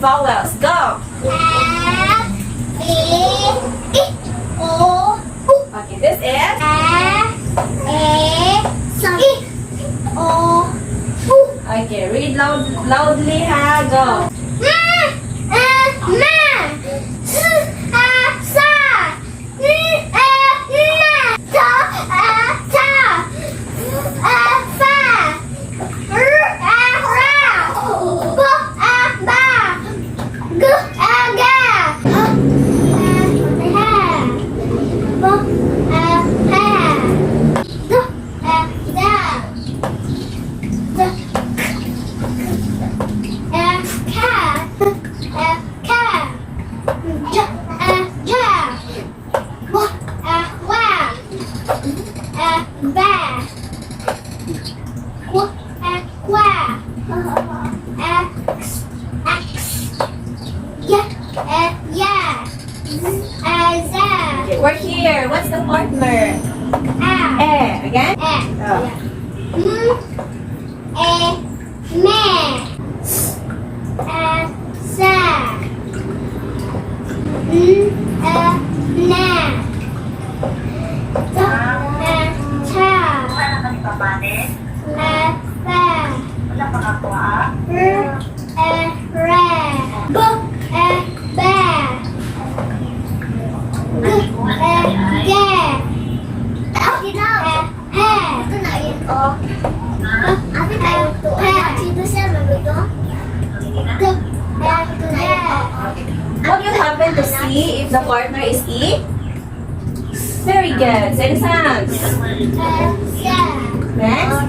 vowels. Go. Okay, this is okay. Read loudly, ha. Go. Okay, we're here. What's the partner? Again? What will happen to C if the partner is E? Very good. Say the sounds. Next.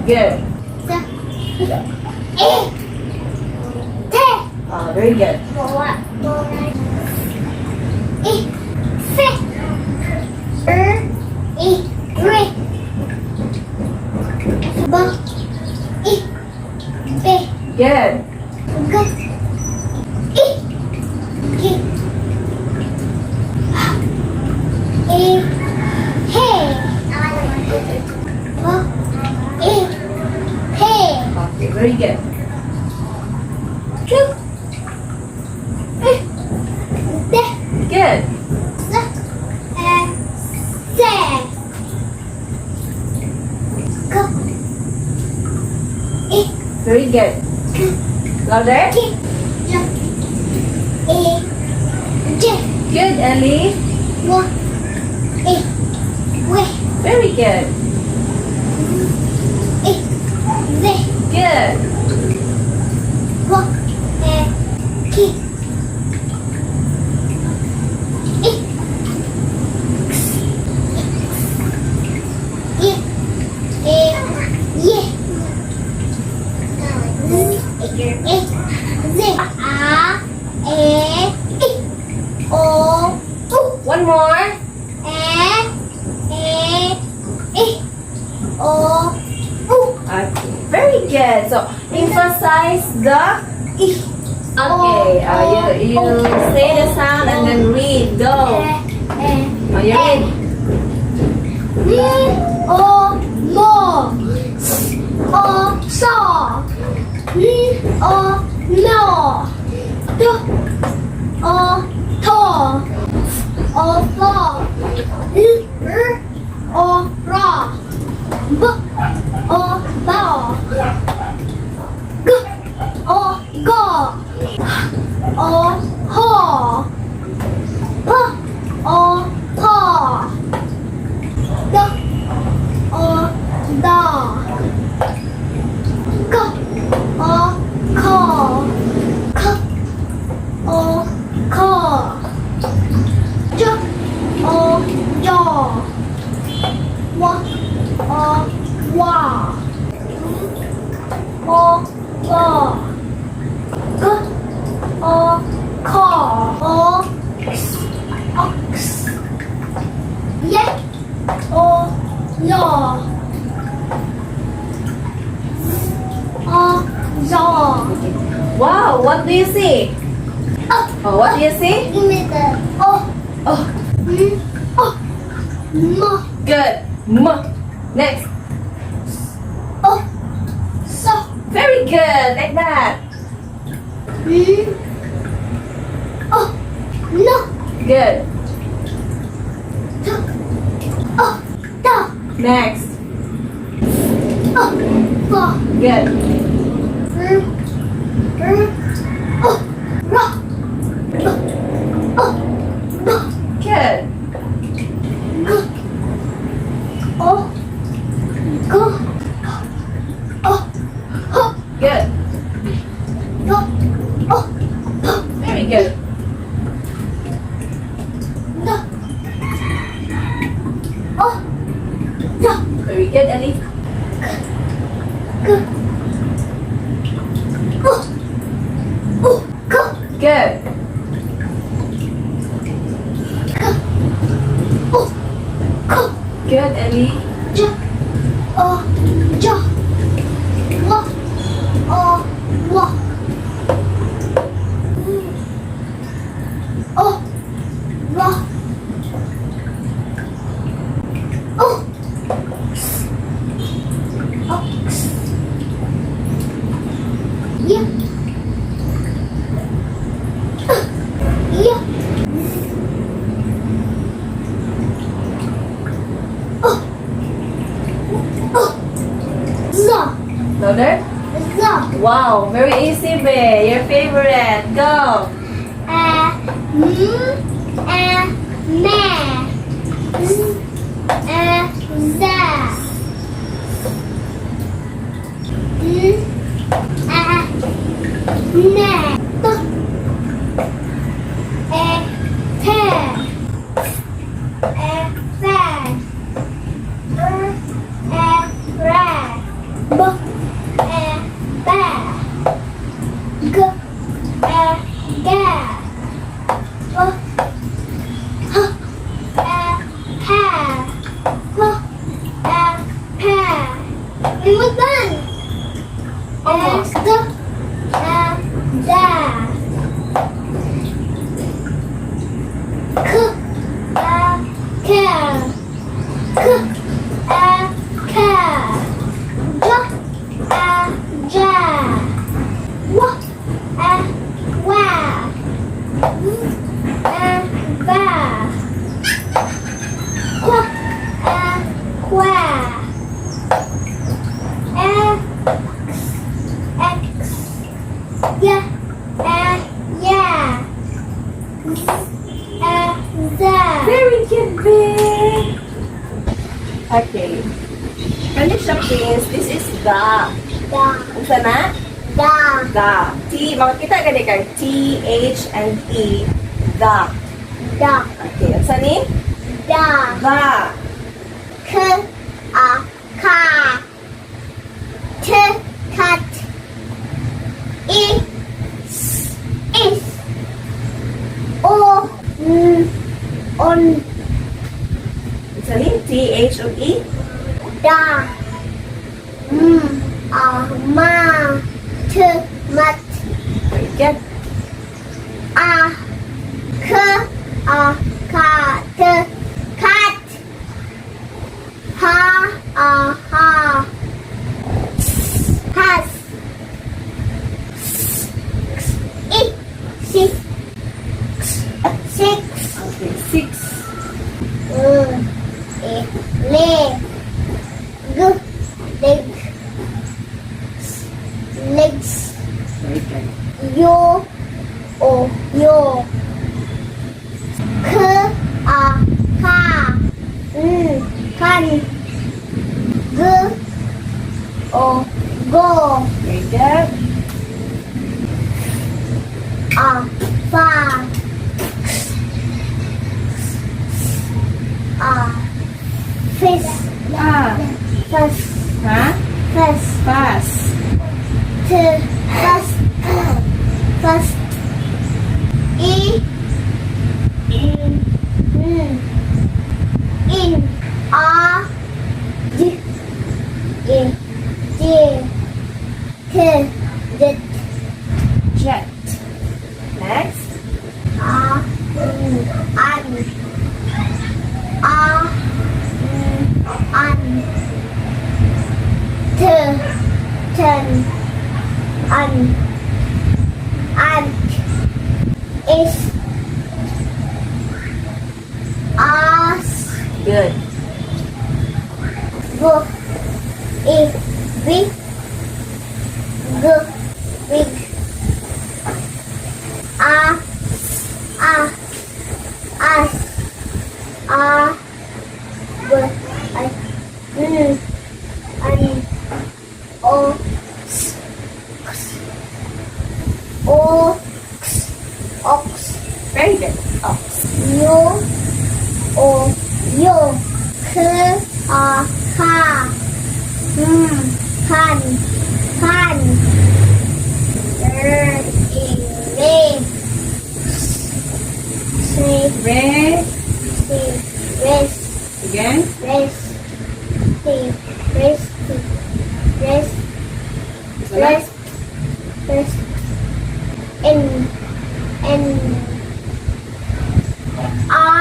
Good. Good. Oh, very good. Good. Okay, very good. Good. Very good. Louder. Good, Ellie. Very good. Good. One more. Okay, very good. So emphasize the okay. You say the sound and then read. Go. Oh, you read. Wow, what do you see? Oh, what do you see? Oh. Oh, Oh. Mo. good. M. Next. Oh. So. Very good. Like that. Oh. No. Good. Oh. Da. Next. Oh. Ba. Good. Oh. Ra. Oh. Ba. Good. Go. Oh. Go. Oh. Oh. Good. Go. Oh. Oh. Very good. No. Oh. No. Very good, Ellie. Go. Oh. Oh. Go. Good. Go. Oh. Go. Good, Ellie. Ja. Oh. Ja. Wa. Oh. Wa. Oh. Wa. Oh. Oh. Yeah. Yeah. Oh. Oh. Za. Louder. Za. Wow, very easy, babe. Your favorite. Go. Me. Z. Za. Ne. T. Te. Fe. Re. B. Be. G. Ge. We're done. Almost. Da. K. Ke. K. Ke. Ja. Ja. Wa. Wa. Va. Qua. Qua. X. Yeah. Yeah. Very good, babe. Okay. Finish up this is the. Unsa na? The. T. Makakita ka kay T, H, and E. The. Okay. Unsa ni? The. Ka. T. Cat. Is. O. On. Unsa ni? T, H, and E. Da. Ma. T. Mat. Very good. K. Ka. T. Cat. Ha. Has. Six. Okay. 6. Legs. Very good. Yo. Ka. Kan. Go. Very good. Fa. Fish. First. Huh? First. Fast. First. First. In. J. T. jet. Next. An. An. Turn. Ant. Is. As. Good. Go. Big. Go. Big. As. Ox. Very good. Ox. Yo. Ka. Kan. Red. Rest. Again. Rest. N. A.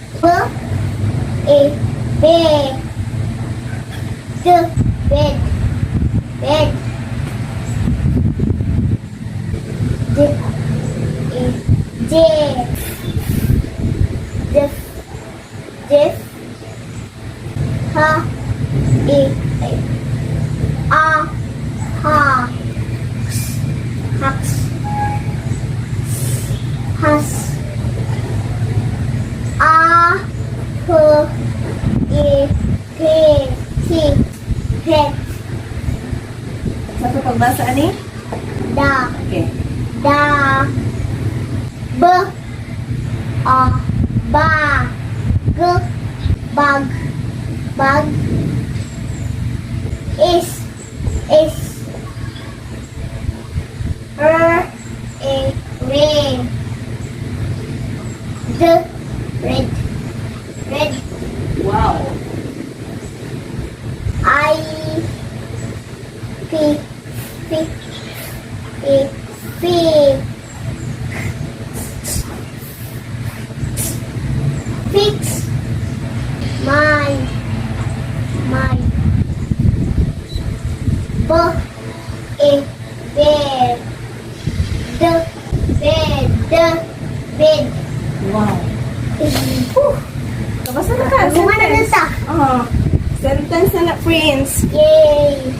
B. Bed. Diff. Ha. Has. Pet. Satu pagbasa ani? Da. Okay. Bag. Is. Rain. Red. Wow. Fix. Mine. Bed. Wow. Kabasa na ka. Gumana na ta. Sentence na na, Prince. Yay.